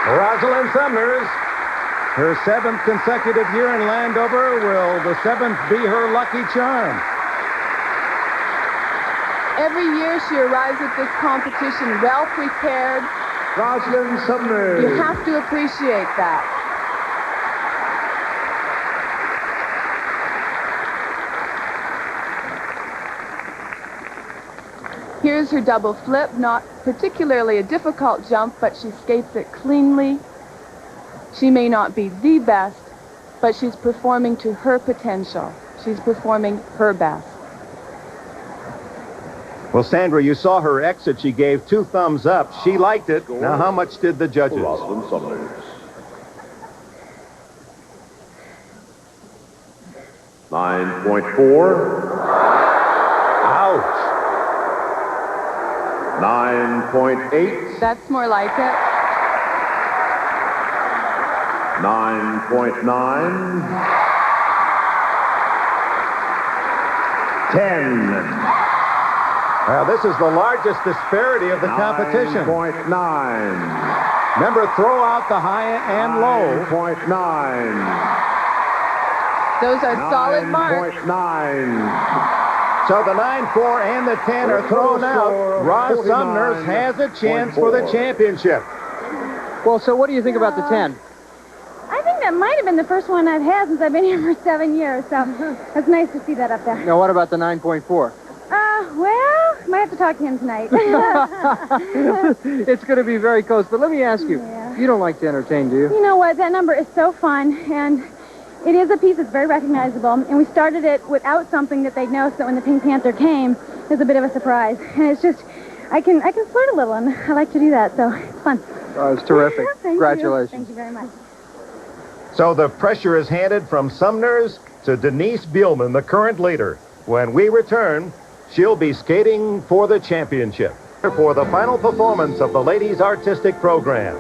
Rosalind Summers, her 7th consecutive year in Landover. Will the 7th be her lucky charm? Every year she arrives at this competition well prepared. Rosalind Summers. You have to appreciate that. Here's her double flip, not particularly a difficult jump, but she skates it cleanly. She may not be the best, but she's performing to her potential. She's performing her best. Well, Sandra, you saw her exit. She gave 2 thumbs up. She liked it. Now, how much did the judges? Rosalind Summers. 9.4. Ouch. 9.8. That's more like it. 9.9. 10. Well, this is the largest disparity of the competition. 9.9. Remember, throw out the high and low. 9.9. Those are solid marks. 9.9. So the 9-4 and the 10 are thrown out. Roz Sumner has a chance for the championship. Well, so what do you think about the 10? I think that might have been the first one I've had since I've been here for 7 years, so it's nice to see that up there. Now, what about the 9.4? Well, might have to talk to him tonight. It's going to be very close, but let me ask you, you don't like to entertain, do you? You know what? That number is so fun, and it is a piece that's very recognizable, and we started it without something that they'd know, so when the Pink Panther came, it was a bit of a surprise. And it's just, I can flirt a little, and I like to do that, so it's fun. Oh, it's terrific. Thank Congratulations. You. Thank you very much. So the pressure is handed from Sumner's to Denise Bielman, the current leader. When we return, she'll be skating for the championship. For the final performance of the ladies' artistic program.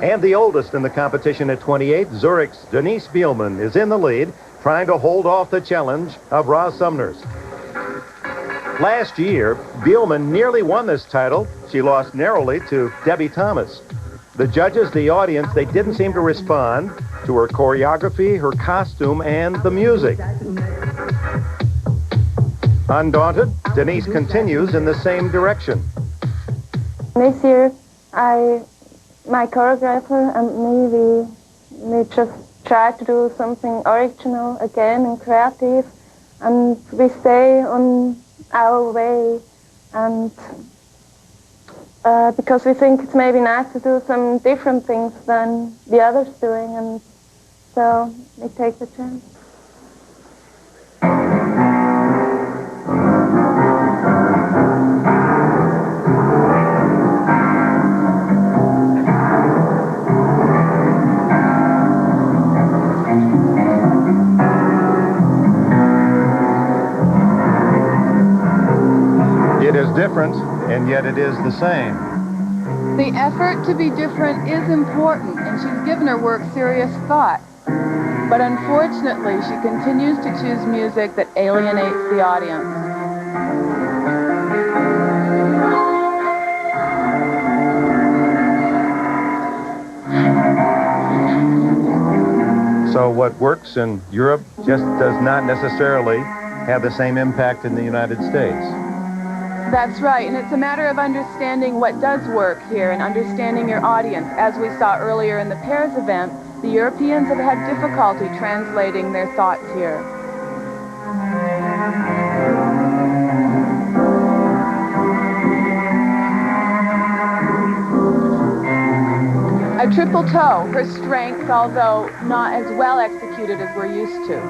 And the oldest in the competition at 28, Zurich's Denise Bielman, is in the lead, trying to hold off the challenge of Roz Sumner's. Last year, Bielman nearly won this title. She lost narrowly to Debbie Thomas. The judges, the audience, they didn't seem to respond to her choreography, her costume, and the music. Undaunted, Denise continues in the same direction. This year, my choreographer and me, we just try to do something original again and creative, and we stay on our way, and because we think it's maybe nice to do some different things than the others doing, and so we take the chance. It is different, and yet it is the same. The effort to be different is important, and she's given her work serious thought. But unfortunately, she continues to choose music that alienates the audience. So what works in Europe just does not necessarily have the same impact in the United States. That's right, and it's a matter of understanding what does work here and understanding your audience. As we saw earlier in the pairs event, the Europeans have had difficulty translating their thoughts here. A triple toe, her strength, although not as well executed as we're used to.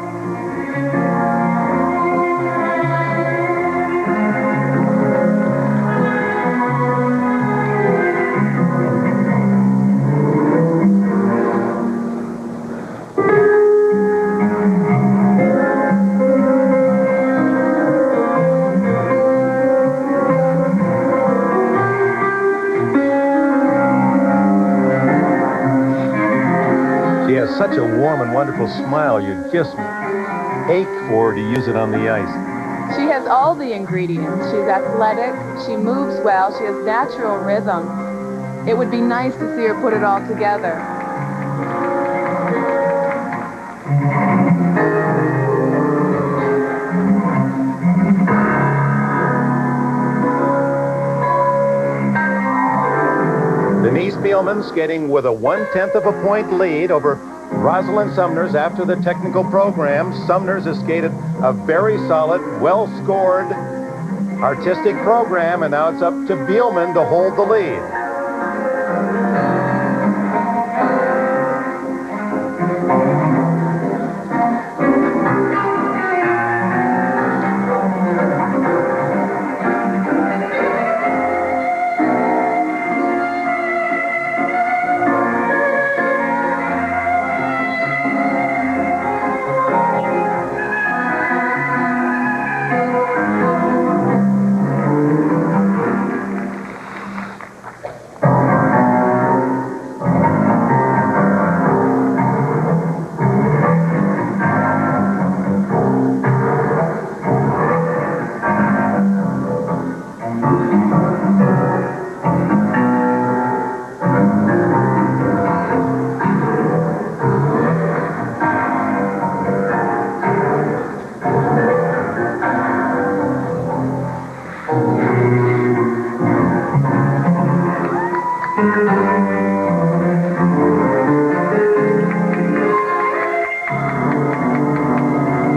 She has such a warm and wonderful smile, you just ache for her to use it on the ice. She has all the ingredients. She's athletic, she moves well, she has natural rhythm. It would be nice to see her put it all together. Denise Spielman skating with a 1/10 of a point lead over Rosalind Sumners after the technical program. Sumners has skated a very solid, well-scored artistic program, and now it's up to Spielman to hold the lead.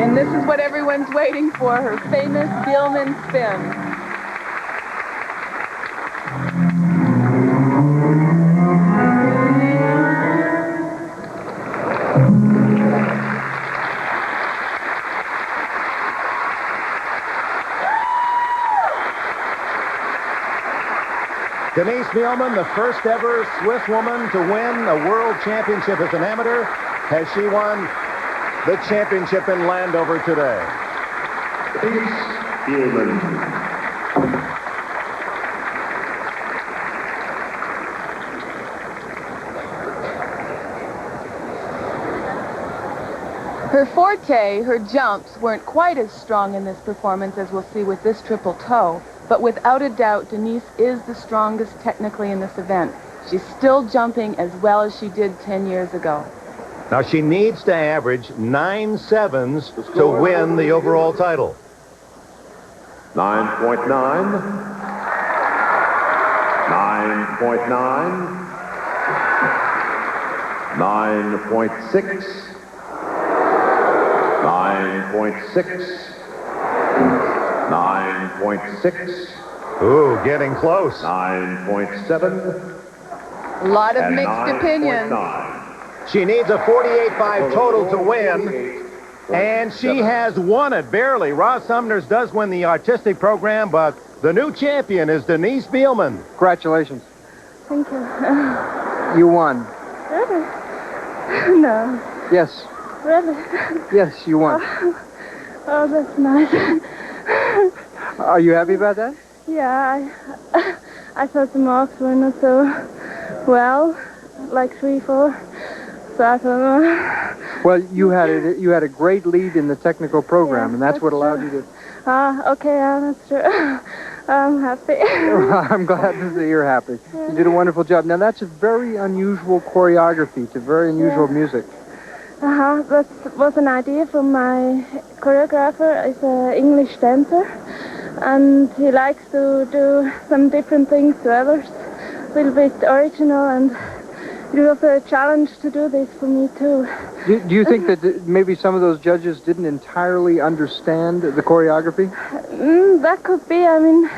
And this is what everyone's waiting for, her famous Spielman spin. Denise Spielman, the first ever Swiss woman to win a world championship as an amateur. Has she won the championship in Landover today? Denise Spielman. Her forte, her jumps, weren't quite as strong in this performance as we'll see with this triple toe, but without a doubt, Denise is the strongest technically in this event. She's still jumping as well as she did 10 years ago. Now she needs to average 9 sevens to win the overall title. 9.9. 9.9. 9.6. 9.6. 9.6. Ooh, getting close. 9.7. A lot of mixed opinions. She needs a 48.5 total to win, and she has won it barely. Ross Sumners does win the artistic program, but the new champion is Denise Spielman. Congratulations. Thank you. You won. Really? No. Yes. Really? Yes, you won. Oh, that's nice. Are you happy about that? Yeah, I thought the marks were not so well, like 3, 4. So I thought, Well, you had a great lead in the technical program, and that's what allowed you to. Okay, that's true. I'm happy. I'm glad to see you're happy. You did a wonderful job. Now, that's a very unusual choreography. It's a very unusual music. That was an idea from my choreographer. He's an English dancer, and he likes to do some different things to others, a little bit original, and it was a challenge to do this for me too. Do you think that maybe some of those judges didn't entirely understand the choreography? That could be. I mean,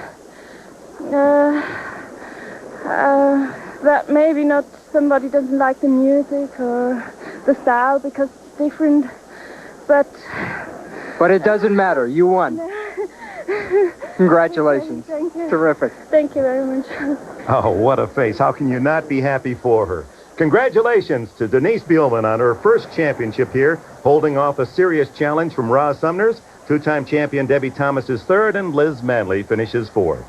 that maybe not somebody doesn't like the music or the style because it's different, but it doesn't matter. You won. Congratulations. Thank you. Terrific. Thank you very much. Oh, what a face. How can you not be happy for her? Congratulations to Denise Bielman on her first championship here, holding off a serious challenge from Roz Sumner's. Two-time champion Debbie Thomas is third, and Liz Manley finishes fourth.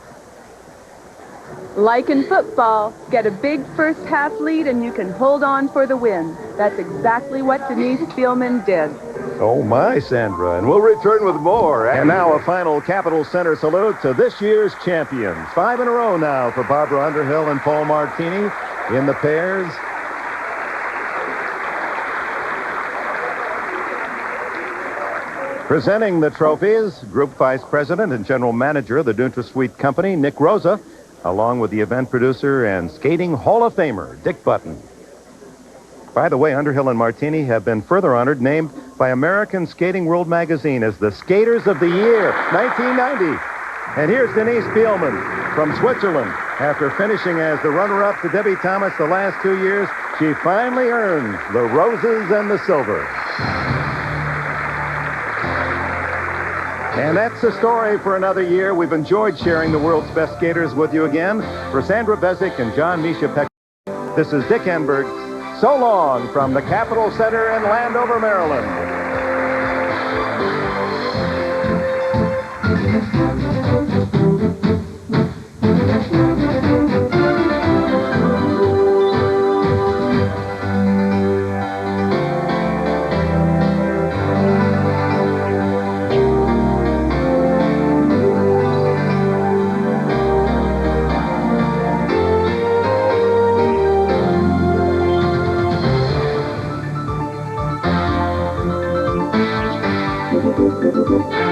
Like in football, get a big first half lead and you can hold on for the win. That's exactly what Denise Bielman did. Oh, my, Sandra. And we'll return with more. And now a final Capitol Center salute to this year's champions. 5 in a row now for Barbara Underhill and Paul Martini in the pairs. Presenting the trophies, Group Vice President and General Manager of the NutraSweet Company, Nick Rosa, along with the event producer and skating Hall of Famer, Dick Button. By the way, Underhill and Martini have been further honored, named by American Skating World magazine as the Skaters of the Year, 1990. And here's Denise Bielman from Switzerland. After finishing as the runner-up to Debbie Thomas the last 2 years, she finally earned the roses and the silver. And that's the story for another year. We've enjoyed sharing the world's best skaters with you again. For Sandra Bezic and John Misha Peck, this is Dick Enberg. So long from the Capitol Center in Landover, Maryland. Thank you.